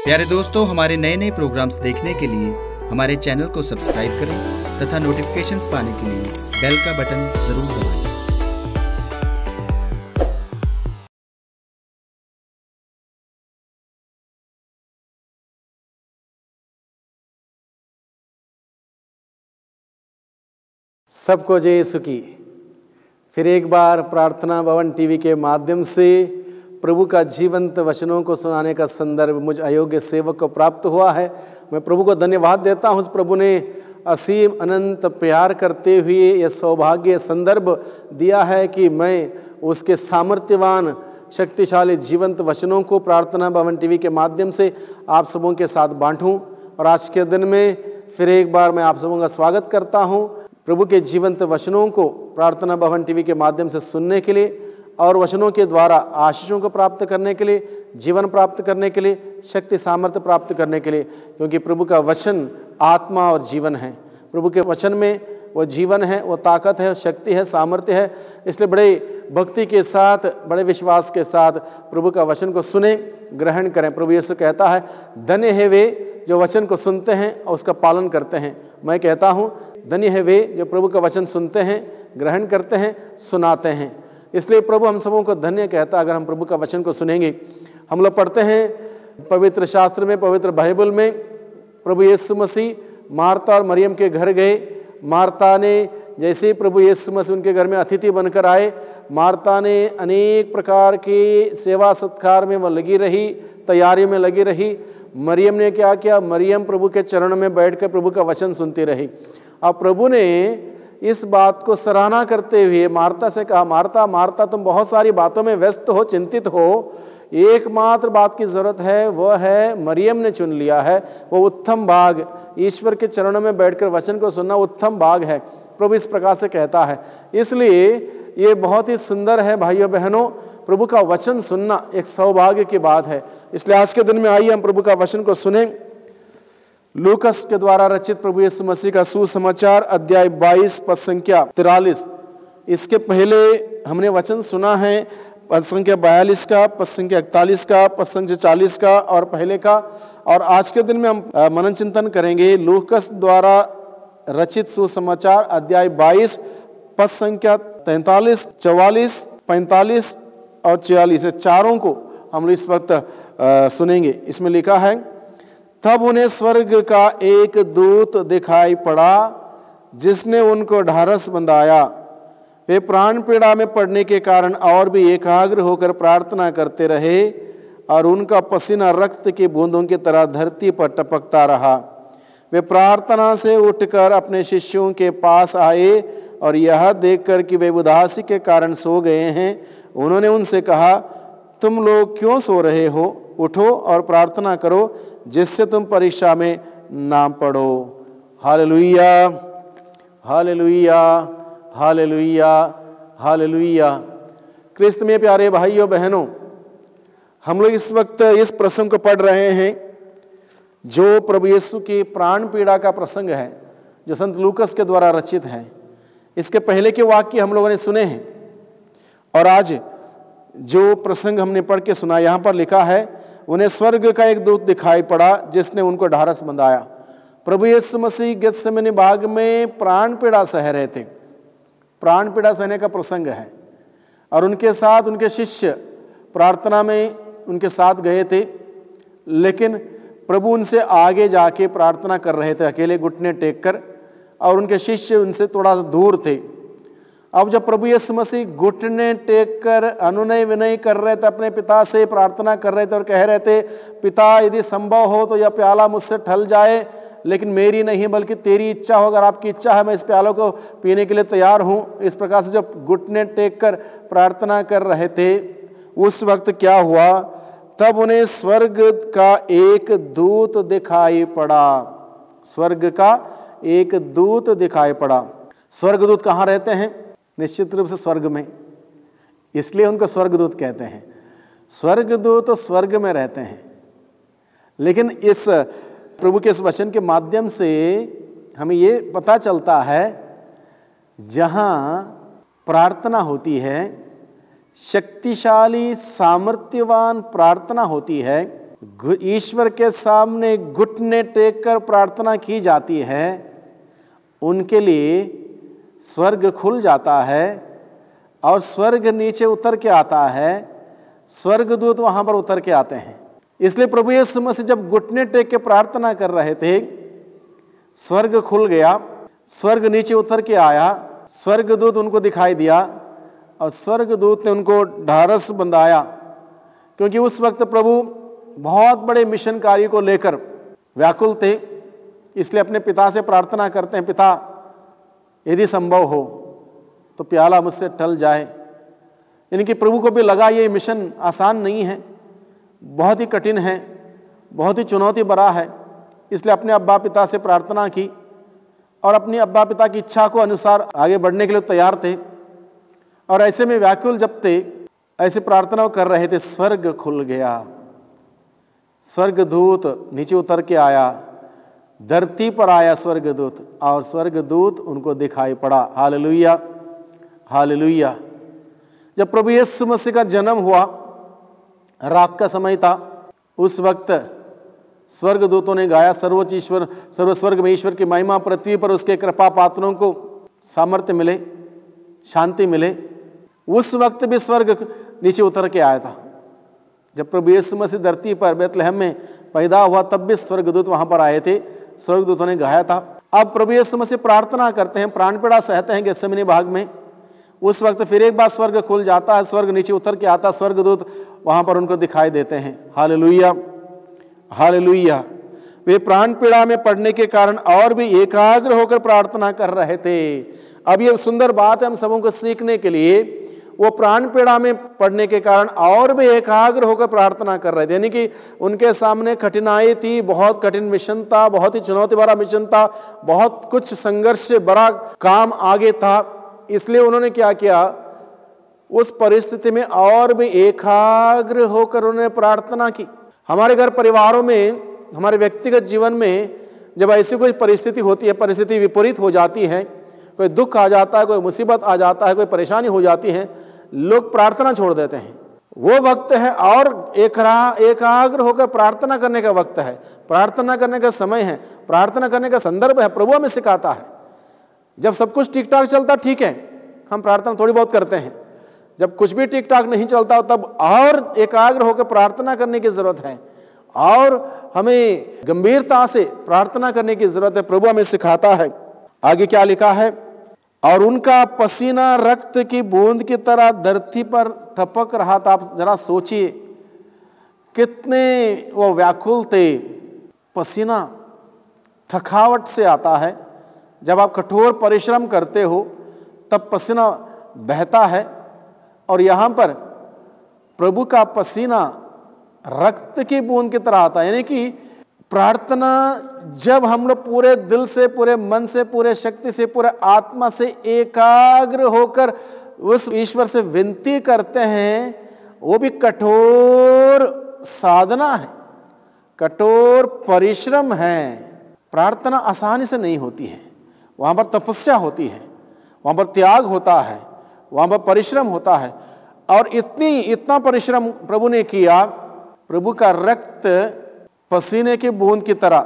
प्यारे दोस्तों, हमारे नए नए प्रोग्राम्स देखने के लिए हमारे चैनल को सब्सक्राइब करें तथा नोटिफिकेशंस पाने के लिए बेल का बटन जरूर दबाएं। सबको जय यीशु की। फिर एक बार प्रार्थना भवन टीवी के माध्यम से प्रभु का जीवंत वचनों को सुनाने का संदर्भ मुझ अयोग्य सेवक को प्राप्त हुआ है। मैं प्रभु को धन्यवाद देता हूँ। उस प्रभु ने असीम अनंत प्यार करते हुए यह सौभाग्य संदर्भ दिया है कि मैं उसके सामर्थ्यवान शक्तिशाली जीवंत वचनों को प्रार्थना भवन टीवी के माध्यम से आप सबों के साथ बांटूं। और आज के दिन में फिर एक बार मैं आप सबों का स्वागत करता हूँ प्रभु के जीवंत वचनों को प्रार्थना भवन टीवी के माध्यम से सुनने के लिए और वचनों के द्वारा आशीषों को प्राप्त करने के लिए, जीवन प्राप्त करने के लिए, शक्ति सामर्थ्य प्राप्त करने के लिए, क्योंकि प्रभु का वचन आत्मा और जीवन है। प्रभु के वचन में वो जीवन है, वो ताकत है, शक्ति है, सामर्थ्य है। इसलिए बड़े भक्ति के साथ, बड़े विश्वास के साथ प्रभु का वचन को सुने, ग्रहण करें। प्रभु यीशु कहता है, धन्य है वे जो वचन को सुनते हैं और उसका पालन करते हैं। मैं कहता हूँ, धन्य है वे जो प्रभु का वचन सुनते हैं, ग्रहण करते हैं, सुनाते हैं। इसलिए प्रभु हम सबों को धन्य कहता है अगर हम प्रभु का वचन को सुनेंगे। हम लोग पढ़ते हैं पवित्र शास्त्र में, पवित्र बाइबल में, प्रभु यीशु मसीह मार्ता और मरियम के घर गए। मार्ता ने जैसे ही प्रभु यीशु मसीह उनके घर में अतिथि बनकर आए, मार्ता ने अनेक प्रकार की सेवा सत्कार में वह लगी रही, तैयारी में लगी रही। मरियम ने क्या किया? मरियम प्रभु के चरणों में बैठकर प्रभु का वचन सुनती रही। अब प्रभु ने इस बात को सराहना करते हुए मार्ता से कहा, मार्ता मार्ता तुम बहुत सारी बातों में व्यस्त हो, चिंतित हो, एकमात्र बात की जरूरत है, वह है मरियम ने चुन लिया है वो उत्तम भाग। ईश्वर के चरणों में बैठकर वचन को सुनना उत्तम भाग है, प्रभु इस प्रकार से कहता है। इसलिए ये बहुत ही सुंदर है भाइयों बहनों, प्रभु का वचन सुनना एक सौभाग्य की बात है। इसलिए आज के दिन में आइए हम प्रभु का वचन को सुने। लूकस के द्वारा रचित प्रभु यीशु मसीह का सुसमाचार अध्याय 22 पद संख्या 43। इसके पहले हमने वचन सुना है पद संख्या 42 का, पद संख्या 41 का, पद संख्या 40 का और पहले का। और आज के दिन में हम मनन चिंतन करेंगे लूकस द्वारा रचित सुसमाचार अध्याय 22 पद संख्या 43, 44, 45 और 46। चारों को हम इस वक्त सुनेंगे। इसमें लिखा है, तब उन्हें स्वर्ग का एक दूत दिखाई पड़ा जिसने उनको ढारस बंधाया। वे प्राण पीड़ा में पड़ने के कारण और भी एकाग्र होकर प्रार्थना करते रहे और उनका पसीना रक्त की बूंदों की तरह धरती पर टपकता रहा। वे प्रार्थना से उठकर अपने शिष्यों के पास आए और यह देखकर कि वे उदासी के कारण सो गए हैं, उन्होंने उनसे कहा, तुम लोग क्यों सो रहे हो? उठो और प्रार्थना करो जिससे तुम परीक्षा में ना पड़ो। Hallelujah, hallelujah, hallelujah, hallelujah. क्रिस्त में प्यारे भाइयों बहनों, हम लोग इस वक्त इस प्रसंग को पढ़ रहे हैं जो प्रभु यीशु की प्राण पीड़ा का प्रसंग है, जो संत लूकस के द्वारा रचित है। इसके पहले के वाक्य हम लोगों ने सुने हैं और आज जो प्रसंग हमने पढ़ के सुना, यहाँ पर लिखा है, उन्हें स्वर्ग का एक दूत दिखाई पड़ा जिसने उनको ढारस बंधाया। प्रभु यीशु मसीह गेत्सेमनी बाग में प्राण पीड़ा सह रहे थे। प्राण पीड़ा सहने का प्रसंग है और उनके साथ उनके शिष्य प्रार्थना में उनके साथ गए थे, लेकिन प्रभु उनसे आगे जाके प्रार्थना कर रहे थे अकेले घुटने टेक कर, और उनके शिष्य उनसे थोड़ा सा दूर थे। अब जब प्रभु यीशु मसीह घुटने टेक कर अनुनय विनय कर रहे थे, अपने पिता से प्रार्थना कर रहे थे और कह रहे थे, पिता यदि संभव हो तो यह प्याला मुझसे टल जाए, लेकिन मेरी नहीं बल्कि तेरी इच्छा हो। अगर आपकी इच्छा है मैं इस प्यालों को पीने के लिए तैयार हूँ। इस प्रकार से जब घुटने टेक कर प्रार्थना कर रहे थे, उस वक्त क्या हुआ? तब उन्हें स्वर्ग का एक दूत दिखाई पड़ा। स्वर्ग का एक दूत दिखाई पड़ा। स्वर्गदूत कहाँ रहते हैं? निश्चित रूप से स्वर्ग में, इसलिए उनको स्वर्गदूत कहते हैं। स्वर्गदूत तो स्वर्ग में रहते हैं, लेकिन इस प्रभु के इस वचन के माध्यम से हमें ये पता चलता है, जहाँ प्रार्थना होती है, शक्तिशाली सामर्थ्यवान प्रार्थना होती है, ईश्वर के सामने घुटने टेक कर प्रार्थना की जाती है, उनके लिए स्वर्ग खुल जाता है और स्वर्ग नीचे उतर के आता है, स्वर्गदूत वहाँ पर उतर के आते हैं। इसलिए प्रभु यीशु मसीह जब घुटने टेक के प्रार्थना कर रहे थे, स्वर्ग खुल गया, स्वर्ग नीचे उतर के आया, स्वर्गदूत उनको दिखाई दिया और स्वर्गदूत ने उनको ढारस बंधाया, क्योंकि उस वक्त प्रभु बहुत बड़े मिशन कार्य को लेकर व्याकुल थे। इसलिए अपने पिता से प्रार्थना करते हैं, पिता यदि संभव हो तो प्याला मुझसे टल जाए। इनकी प्रभु को भी लगा ये मिशन आसान नहीं है, बहुत ही कठिन है, बहुत ही चुनौती भरा है। इसलिए अपने अब्बा पिता से प्रार्थना की और अपनी अब्बा पिता की इच्छा को अनुसार आगे बढ़ने के लिए तैयार थे। और ऐसे में व्याकुल जब थे, ऐसे प्रार्थना कर रहे थे, स्वर्ग खुल गया, स्वर्गदूत नीचे उतर के आया, धरती पर आया स्वर्गदूत और स्वर्गदूत उनको दिखाई पड़ा। Hallelujah, hallelujah. जब प्रभु यीशु मसीह का जन्म हुआ, रात का समय था, उस वक्त स्वर्गदूतों ने गाया, सर्वोच्च ईश्वर, सर्वस्वर्ग में ईश्वर की महिमा, पृथ्वी पर उसके कृपा पात्रों को सामर्थ्य मिले, शांति मिले। उस वक्त भी स्वर्ग नीचे उतर के आया था। जब प्रभु यीशु मसीह धरती पर बेथलेहम में पैदा हुआ, तब भी स्वर्गदूत वहां पर आए थे, स्वर्गदूतों ने गाया था। अब प्रभु यीशु मसीह प्रार्थना करते हैं, प्राण पीड़ा सहते हैं गेत्सेमनी बाग में। उस वक्त फिर एक बार स्वर्ग खुल जाता है, स्वर्ग नीचे उतर के आता, स्वर्गदूत वहां पर उनको दिखाई देते हैं। Hallelujah, hallelujah. वे प्राण पीड़ा में पड़ने के कारण और भी एकाग्र होकर प्रार्थना कर रहे थे। अब ये सुंदर बात है हम सबों को सीखने के लिए, वो प्राण पीड़ा में पड़ने के कारण और भी एकाग्र होकर प्रार्थना कर रहे थे। यानी कि उनके सामने कठिनाई थी, बहुत कठिन मिशन था, बहुत ही चुनौती भरा मिशन था, बहुत कुछ संघर्ष से बड़ा काम आगे था। इसलिए उन्होंने क्या किया, उस परिस्थिति में और भी एकाग्र होकर उन्होंने प्रार्थना की। हमारे घर परिवारों में, हमारे व्यक्तिगत जीवन में जब ऐसी कोई परिस्थिति होती है, परिस्थिति विपरीत हो जाती है, कोई दुख आ जाता है, कोई मुसीबत आ जाता है, कोई परेशानी हो जाती है, लोग प्रार्थना छोड़ देते हैं। वो वक्त है और एकाग्र होकर प्रार्थना करने का वक्त है, प्रार्थना करने का समय है, प्रार्थना करने का संदर्भ है। प्रभु हमें सिखाता है, जब सब कुछ ठीक ठाक चलता ठीक है, हम प्रार्थना थोड़ी बहुत करते हैं। जब कुछ भी ठीक ठाक नहीं चलता तब और एकाग्र होकर प्रार्थना करने की जरूरत है और हमें गंभीरता से प्रार्थना करने की जरूरत है। प्रभु हमें सिखाता है। आगे क्या लिखा है, और उनका पसीना रक्त की बूंद की तरह धरती पर टपक रहा था। आप जरा सोचिए कितने वो व्याकुल थे। पसीना थकावट से आता है, जब आप कठोर परिश्रम करते हो तब पसीना बहता है, और यहाँ पर प्रभु का पसीना रक्त की बूंद की तरह आता है। यानी कि प्रार्थना जब हम लोग पूरे दिल से, पूरे मन से, पूरे शक्ति से, पूरे आत्मा से एकाग्र होकर उस ईश्वर से विनती करते हैं, वो भी कठोर साधना है, कठोर परिश्रम है। प्रार्थना आसानी से नहीं होती है, वहाँ पर तपस्या होती है, वहाँ पर त्याग होता है, वहाँ पर परिश्रम होता है। और इतना परिश्रम प्रभु ने किया, प्रभु का रक्त पसीने की बूंद की तरह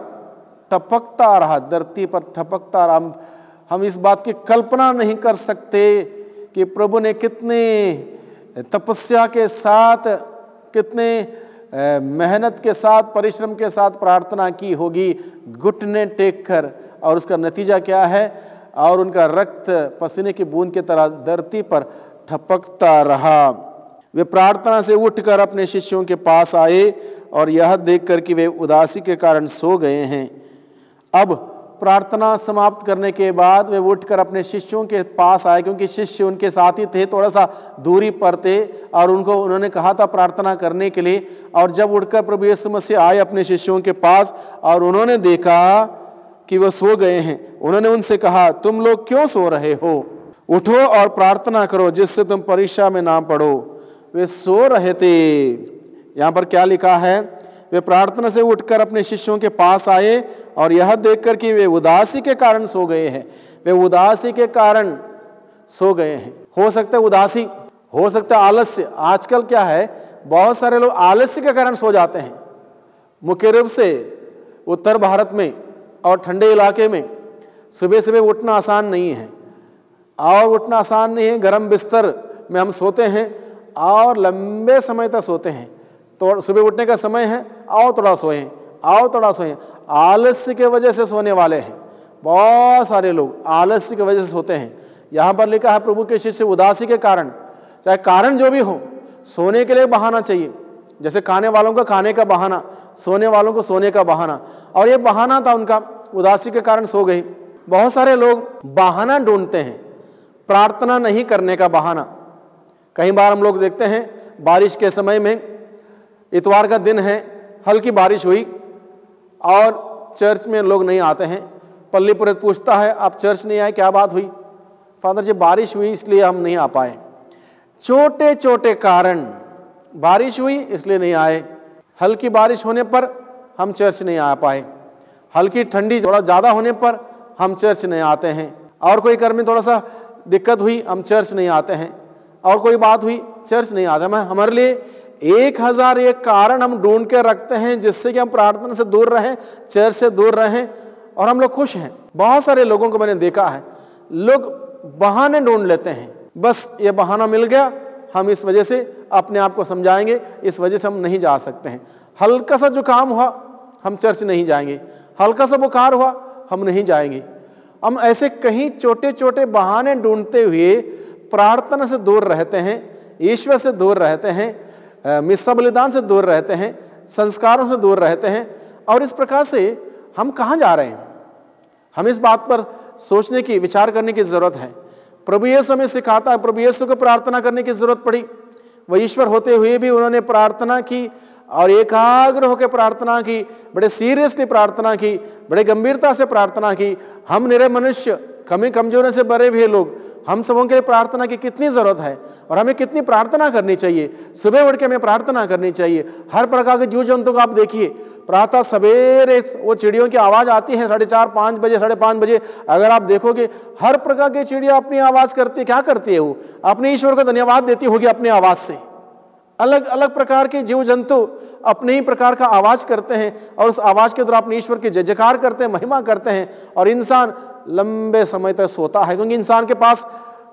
टपकता रहा, धरती पर टपकता रहा। हम इस बात की कल्पना नहीं कर सकते कि प्रभु ने कितने तपस्या के साथ, कितने मेहनत के साथ, परिश्रम के साथ प्रार्थना की होगी, घुटने टेक कर। और उसका नतीजा क्या है, और उनका रक्त पसीने की बूंद की तरह धरती पर टपकता रहा। वे प्रार्थना से उठकर अपने शिष्यों के पास आए और यह देखकर कि वे उदासी के कारण सो गए हैं। अब प्रार्थना समाप्त करने के बाद वे उठकर अपने शिष्यों के पास आए, क्योंकि शिष्य उनके साथ ही थे, थोड़ा सा दूरी पर थे, और उन्होंने कहा था प्रार्थना करने के लिए। और जब उठकर प्रभु यीशु मसीह आए अपने शिष्यों के पास और उन्होंने देखा कि वह सो गए हैं, उन्होंने उनसे कहा, तुम लोग क्यों सो रहे हो? उठो और प्रार्थना करो, जिससे तुम परीक्षा में ना पड़ो। वे सो रहे थे। यहाँ पर क्या लिखा है, वे प्रार्थना से उठकर अपने शिष्यों के पास आए और यह देखकर कि वे उदासी के कारण सो गए हैं। वे उदासी के कारण सो गए हैं। हो सकता है उदासी, हो सकता है आलस्य। आजकल क्या है, बहुत सारे लोग आलस्य के कारण सो जाते हैं। मुख्य रूप से उत्तर भारत में और ठंडे इलाके में सुबह सुबह उठना आसान नहीं है, और उठना आसान नहीं है। गर्म बिस्तर में हम सोते हैं और लंबे समय तक सोते हैं। तो सुबह उठने का समय है, आओ थोड़ा सोएं, आओ थोड़ा सोएं। आलस्य के वजह से सोने वाले हैं, बहुत सारे लोग आलस्य की वजह से सोते हैं। यहाँ पर लिखा है प्रभु के शिष्य उदासी के कारण, चाहे कारण जो भी हो, सोने के लिए बहाना चाहिए। जैसे खाने वालों का खाने का बहाना, सोने वालों को सोने का बहाना, और ये बहाना था उनका, उदासी के कारण सो गई। बहुत सारे लोग बहाना ढूंढते हैं, प्रार्थना नहीं करने का बहाना। कई बार हम लोग देखते हैं बारिश के समय में, इतवार का दिन है, हल्की बारिश हुई और चर्च में लोग नहीं आते हैं। पल्ली पुरोहित पूछता है आप चर्च नहीं आए, क्या बात हुई? फादर जी बारिश हुई इसलिए हम नहीं आ पाए। छोटे छोटे कारण, बारिश हुई इसलिए नहीं आए, हल्की बारिश होने पर हम चर्च नहीं आ पाए, हल्की ठंडी थोड़ा ज़्यादा होने पर हम चर्च नहीं आते हैं, और कोई घर में थोड़ा सा दिक्कत हुई हम चर्च नहीं आते हैं, और कोई बात हुई चर्च नहीं आते। हमारे लिए 1001 कारण हम ढूंढ के रखते हैं जिससे कि हम प्रार्थना से दूर रहें, चर्च से दूर रहें, और हम लोग खुश हैं। बहुत सारे लोगों को मैंने देखा है, लोग बहाने ढूंढ लेते हैं, बस ये बहाना मिल गया, हम इस वजह से अपने आप को समझाएंगे, इस वजह से हम नहीं जा सकते हैं। हल्का सा जुकाम हुआ हम चर्च नहीं जाएंगे, हल्का सा बुखार हुआ हम नहीं जाएंगे। हम ऐसे कहीं छोटे छोटे बहाने ढूंढते हुए प्रार्थना से दूर रहते हैं, ईश्वर से दूर रहते हैं, मिस्सा बलिदान से दूर रहते हैं, संस्कारों से दूर रहते हैं। और इस प्रकार से हम कहाँ जा रहे हैं? हम इस बात पर सोचने की, विचार करने की जरूरत है। प्रभु यीशु हमें सिखाता है, प्रभु यीशु को प्रार्थना करने की जरूरत पड़ी, वह ईश्वर होते हुए भी उन्होंने प्रार्थना की और एकाग्र होकर प्रार्थना की, बड़े सीरियसली प्रार्थना की, बड़े गंभीरता से प्रार्थना की। हम निरे मनुष्य, कमी कमजोरी से भरे हुए लोग, हम सबों के लिए प्रार्थना की कितनी ज़रूरत है, और हमें कितनी प्रार्थना करनी चाहिए। सुबह उठ के हमें प्रार्थना करनी चाहिए। हर प्रकार के जीव जंतु को आप देखिए, प्रातः सवेरे वो चिड़ियों की आवाज़ आती है 4:30 5 बजे, 5:30 बजे। अगर आप देखोगे हर प्रकार की चिड़िया अपनी आवाज़ करती है। क्या करती है? वो अपने ईश्वर को धन्यवाद देती होगी अपनी आवाज़ से। अलग अलग प्रकार के जीव जंतु अपने ही प्रकार का आवाज़ करते हैं, और उस आवाज़ के द्वारा अपने ईश्वर की जय जयकार करते हैं, महिमा करते हैं। और इंसान लंबे समय तक सोता है, क्योंकि इंसान के पास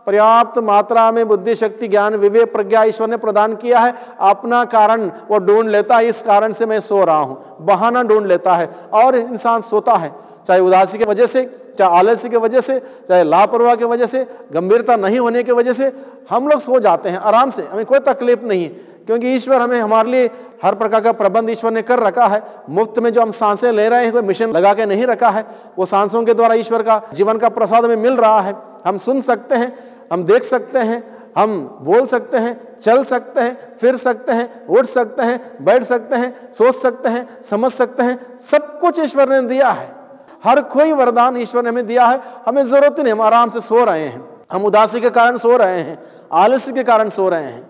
पर्याप्त मात्रा में बुद्धि, शक्ति, ज्ञान, विवेक, प्रज्ञा ईश्वर ने प्रदान किया है। अपना कारण वो ढूंढ लेता है, इस कारण से मैं सो रहा हूँ, बहाना ढूंढ लेता है, और इंसान सोता है। चाहे उदासी की वजह से, चाहे आलस्य की वजह से, चाहे लापरवाह की वजह से, गंभीरता नहीं होने की वजह से हम लोग सो जाते हैं आराम से, हमें कोई तकलीफ नहीं है, क्योंकि ईश्वर हमें, हमारे लिए हर प्रकार का प्रबंध ईश्वर ने कर रखा है। मुफ्त में जो हम सांसें ले रहे हैं, कोई मिशन लगा के नहीं रखा है, वो सांसों के द्वारा ईश्वर का जीवन का प्रसाद हमें मिल रहा है। हम सुन सकते हैं, हम देख सकते हैं, हम बोल सकते हैं, चल सकते हैं, फिर सकते हैं, उठ सकते हैं, बैठ सकते हैं, सोच सकते हैं, समझ सकते हैं। सब कुछ ईश्वर ने दिया है, हर कोई वरदान ईश्वर ने हमें दिया है। हमें जरूरत नहीं, हम आराम से सो रहे हैं, हम उदासी के कारण सो रहे हैं, आलस्य के कारण सो रहे हैं।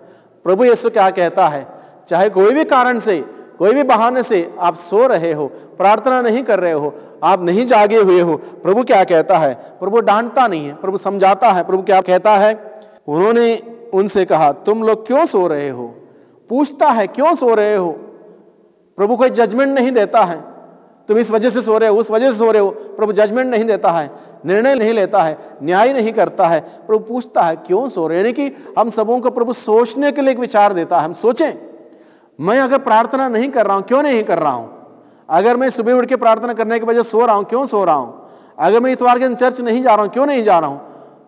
प्रभु यीशु क्या कहता है? चाहे कोई भी कारण से, कोई भी बहाने से आप सो रहे हो, प्रार्थना नहीं कर रहे हो, आप नहीं जागे हुए हो, प्रभु क्या कहता है? प्रभु डांटता नहीं है, प्रभु समझाता है। प्रभु क्या कहता है? उन्होंने उनसे कहा तुम लोग क्यों सो रहे हो? पूछता है क्यों सो रहे हो? प्रभु कोई जजमेंट नहीं देता है, तुम इस वजह से सो रहे हो, उस वजह से सो रहे हो। प्रभु जजमेंट नहीं देता है, निर्णय नहीं लेता है, न्याय नहीं करता है। प्रभु पूछता है क्यों सो रहे हो, यानी कि हम सबों को प्रभु सोचने के लिए एक विचार देता है। हम सोचें, मैं अगर प्रार्थना नहीं कर रहा हूं, क्यों नहीं कर रहा हूं? अगर मैं सुबह उठ के प्रार्थना करने के बजाय सो रहा हूं, क्यों सो रहा हूं? अगर मैं इतवार के दिन चर्च नहीं जा रहा हूं, क्यों नहीं जा रहा हूं?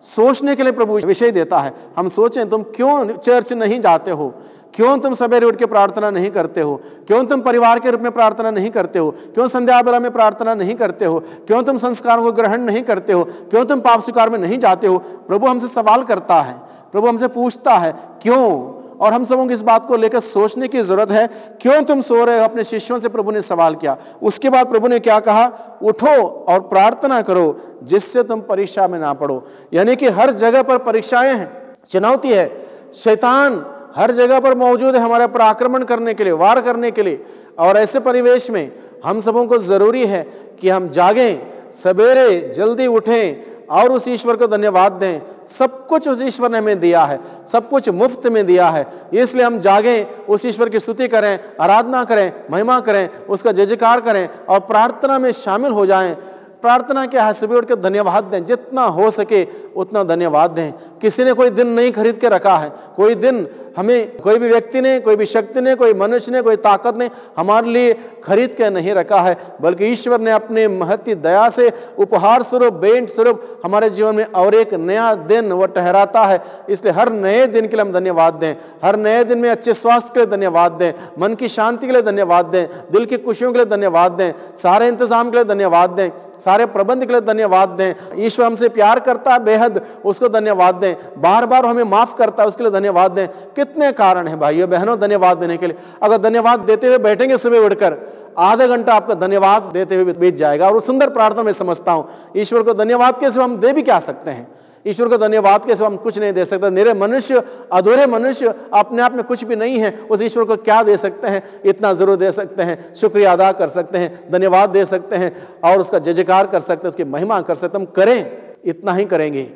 सोचने के लिए प्रभु विषय देता है। हम सोचें, तुम क्यों चर्च नहीं जाते हो? क्यों तुम सवेरे उठ के प्रार्थना नहीं करते हो? क्यों तुम परिवार के रूप में प्रार्थना नहीं करते हो? क्यों संध्या बेला में प्रार्थना नहीं करते हो? क्यों तुम संस्कारों को ग्रहण नहीं करते हो? क्यों तुम पाप स्वीकार में नहीं जाते हो? प्रभु हमसे सवाल करता है, प्रभु हमसे पूछता है क्यों। और हम सबों को इस बात को लेकर सोचने की जरूरत है, क्यों तुम सो रहे हो? अपने शिष्यों से प्रभु ने सवाल किया। उसके बाद प्रभु ने क्या कहा? उठो और प्रार्थना करो जिससे तुम परीक्षा में ना पड़ो। यानी कि हर जगह पर परीक्षाएं हैं, चुनौती है, शैतान हर जगह पर मौजूद है हमारे पर आक्रमण करने के लिए, वार करने के लिए। और ऐसे परिवेश में हम सबों को जरूरी है कि हम जागें, सवेरे जल्दी उठें और उस ईश्वर को धन्यवाद दें, सब कुछ उस ईश्वर ने हमें दिया है, सब कुछ मुफ्त में दिया है। इसलिए हम जागें, उस ईश्वर की स्तुति करें, आराधना करें, महिमा करें, उसका जय जयकार करें और प्रार्थना में शामिल हो जाएं। प्रार्थना क्या है? सुबह उठ के धन्यवाद दें, जितना हो सके उतना धन्यवाद दें। किसी ने कोई दिन नहीं खरीद के रखा है, कोई दिन हमें कोई भी व्यक्ति ने, कोई भी शक्ति ने, कोई मनुष्य ने, कोई ताकत ने हमारे लिए खरीद के नहीं रखा है, बल्कि ईश्वर ने अपने महती दया से उपहार स्वरूप, भेंट स्वरूप हमारे जीवन में और एक नया दिन वो ठहराता है। इसलिए हर नए दिन के लिए हम धन्यवाद दें, हर नए दिन में अच्छे स्वास्थ्य के लिए धन्यवाद दें, मन की शांति के लिए धन्यवाद दें, दिल की खुशियों के लिए धन्यवाद दें, सारे इंतजाम के लिए धन्यवाद दें, सारे प्रबंध के लिए धन्यवाद दें। ईश्वर हमसे प्यार करता है बेहद, उसको धन्यवाद दें। बार बार हमें माफ करता है, उसके लिए धन्यवाद दें। कितने कारण हैं भाइयों बहनों धन्यवाद देने के लिए। अगर धन्यवाद देते हुए बैठेंगे सुबह उठकर, आधा घंटा आपका धन्यवाद देते हुए बीत जाएगा। और सुंदर प्रार्थना में समझता हूं, ईश्वर को धन्यवाद कैसे हम दे भी क्या सकते हैं? ईश्वर को धन्यवाद कैसे हम कुछ नहीं दे सकते। मेरे मनुष्य, अधूरे मनुष्य, अपने आप में कुछ भी नहीं है, उस ईश्वर को क्या दे सकते हैं? इतना जरूर दे सकते हैं, शुक्रिया अदा कर सकते हैं, धन्यवाद दे सकते हैं और उसका जय जयकार कर सकते हैं, उसकी महिमा कर सकते हैं। हम करें, इतना ही करेंगे,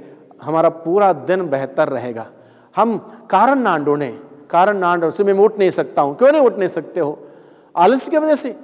हमारा पूरा दिन बेहतर रहेगा। हम कारण ना ढूंढें, कारण ना ढूंढें। सुबह मैं उठ नहीं सकता हूं, क्यों नहीं उठ नहीं सकते हो? आलस्य की वजह से।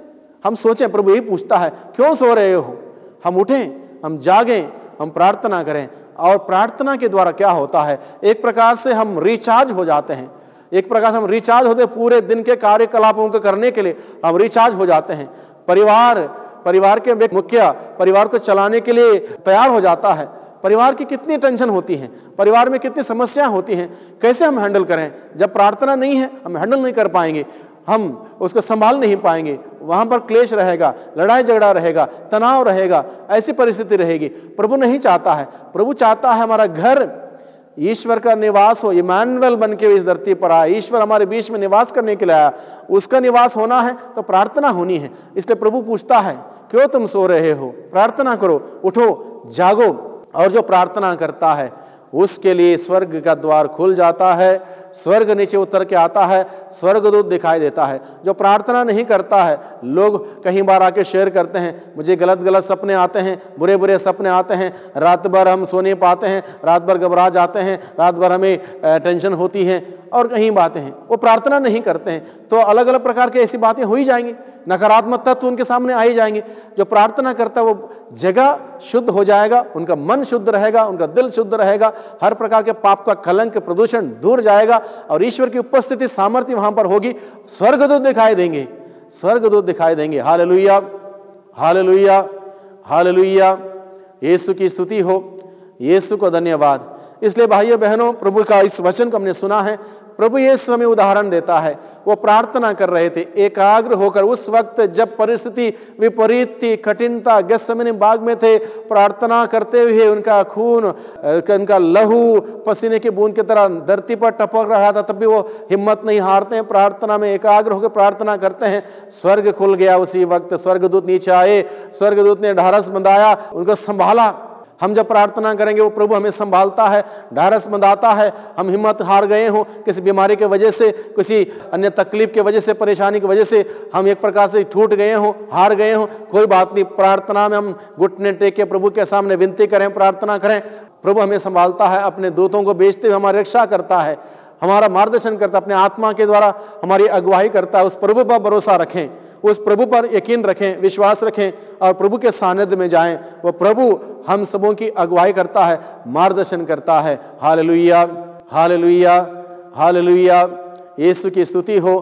हम सोचें, प्रभु यही पूछता है, क्यों सो रहे हो? हम उठें, हम जागें, हम प्रार्थना करें। और प्रार्थना के द्वारा क्या होता है? एक प्रकार से हम रिचार्ज हो जाते हैं, एक प्रकार से हम रिचार्ज होते हैं। पूरे दिन के कार्यकलापों को करने के लिए हम रिचार्ज हो जाते हैं। परिवार के मुखिया परिवार को चलाने के लिए तैयार हो जाता है। परिवार की कितनी टेंशन होती है, परिवार में कितनी समस्याएं होती हैं, कैसे हम हैंडल करें? जब प्रार्थना नहीं है हम हैंडल नहीं कर पाएंगे, हम उसको संभाल नहीं पाएंगे। वहां पर क्लेश रहेगा, लड़ाई झगड़ा रहेगा, तनाव रहेगा, ऐसी परिस्थिति रहेगी। प्रभु नहीं चाहता है। प्रभु चाहता है हमारा घर ईश्वर का निवास हो, इमानुएल बन के इस धरती पर आया। ईश्वर हमारे बीच में निवास करने के लिए आया, उसका निवास होना है तो प्रार्थना होनी है। इसलिए प्रभु पूछता है, क्यों तुम सो रहे हो? प्रार्थना करो, उठो, जागो। और जो प्रार्थना करता है उसके लिए स्वर्ग का द्वार खुल जाता है, स्वर्ग नीचे उतर के आता है, स्वर्गदूत दिखाई देता है। जो प्रार्थना नहीं करता है, लोग कई बार आके शेयर करते हैं, मुझे गलत गलत सपने आते हैं, बुरे बुरे सपने आते हैं, रात भर हम सो नहीं पाते हैं, रात भर घबरा जाते हैं, रात भर हमें टेंशन होती है और कहीं बातें हैं। वो प्रार्थना नहीं करते हैं तो अलग अलग प्रकार की ऐसी बातें हो ही जाएंगी, नकारात्मक तत्व उनके सामने आ ही जाएंगे। जो प्रार्थना करता है वो जगह शुद्ध हो जाएगा, उनका मन शुद्ध रहेगा, उनका दिल शुद्ध रहेगा, हर प्रकार के पाप का कलंक प्रदूषण दूर जाएगा और ईश्वर की उपस्थिति सामर्थ्य वहां पर होगी। स्वर्गदूत दिखाई देंगे, स्वर्गदूत दिखाई देंगे। Hallelujah, hallelujah, hallelujah. यीशु की स्तुति हो, यीशु को धन्यवाद। इसलिए भाइयों बहनों, प्रभु का इस वचन को हमने सुना है। प्रभु यीशु हमें उदाहरण देता है। वो प्रार्थना कर रहे थे एकाग्र होकर, उस वक्त जब परिस्थिति विपरीत थी, कठिनता, गेत्सेमनी बाग में थे, प्रार्थना करते हुए उनका खून, उनका लहू पसीने की बूंद की तरह धरती पर टपक रहा था, तब भी वो हिम्मत नहीं हारते हैं, प्रार्थना में एकाग्र होकर प्रार्थना करते हैं। स्वर्ग खुल गया उसी वक्त, स्वर्गदूत नीचे आए, स्वर्गदूत ने ढारस बंधाया, उनको संभाला। हम जब प्रार्थना करेंगे वो प्रभु हमें संभालता है, ढारस बंधाता है। हम हिम्मत हार गए हों किसी बीमारी के वजह से, किसी अन्य तकलीफ के वजह से, परेशानी की वजह से हम एक प्रकार से टूट गए हों, हार गए हों, कोई बात नहीं, प्रार्थना में हम घुटने टेक के प्रभु के सामने विनती करें, प्रार्थना करें। प्रभु हमें संभालता है, अपने दूतों को भेजते हुए हमारी रक्षा करता है, हमारा मार्गदर्शन करता है, अपने आत्मा के द्वारा हमारी अगुवाई करता है। उस प्रभु पर भरोसा रखें, उस प्रभु पर यकीन रखें, विश्वास रखें और प्रभु के सानिध्य में जाएं। वो प्रभु हम सबों की अगुवाई करता है, मार्गदर्शन करता है। Hallelujah, hallelujah, hallelujah. यीशु की स्तुति हो,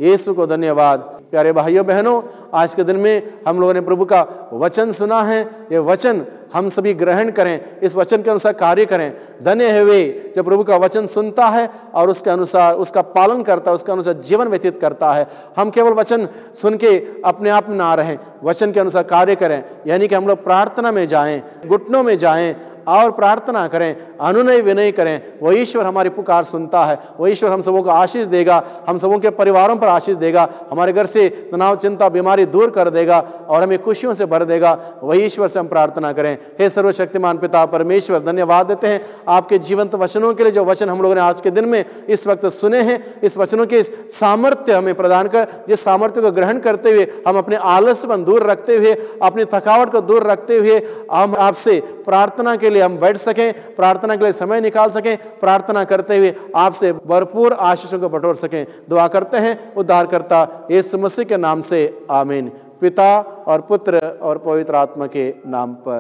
यीशु को धन्यवाद। प्यारे भाइयों बहनों, आज के दिन में हम लोगों ने प्रभु का वचन सुना है। ये वचन हम सभी ग्रहण करें, इस वचन के अनुसार कार्य करें। धन्य है वे जब प्रभु का वचन सुनता है और उसके अनुसार उसका पालन करता है, उसके अनुसार जीवन व्यतीत करता है। हम केवल वचन सुन के अपने आप में ना रहें, वचन के अनुसार कार्य करें। यानी कि हम लोग प्रार्थना में जाएं, घुटनों में जाएं और प्रार्थना करें, अनुनय विनय करें। वो ईश्वर हमारी पुकार सुनता है, वो ईश्वर हम सबों को आशीष देगा, हम सबों के परिवारों पर आशीष देगा, हमारे घर से तनाव, चिंता, बीमारी दूर कर देगा और हमें खुशियों से भर देगा। वही ईश्वर से हम प्रार्थना करें। हे सर्वशक्तिमान पिता परमेश्वर, धन्यवाद देते हैं आपके जीवंत वचनों के लिए, जो वचन हम लोगों ने आज के दिन में इस वक्त सुने हैं। इस वचनों के सामर्थ्य हमें प्रदान कर, जिस सामर्थ्य को ग्रहण करते हुए हम अपने आलस्य को दूर रखते हुए, अपनी थकावट को दूर रखते हुए हम आपसे प्रार्थना के लिए हम बैठ सकें, प्रार्थना के लिए समय निकाल सकें, प्रार्थना करते हुए आपसे भरपूर आशीषों को बटोर सकें। दुआ करते हैं उद्धारकर्ता यीशु मसीह के नाम से, आमीन। पिता और पुत्र और पवित्र आत्मा के नाम पर।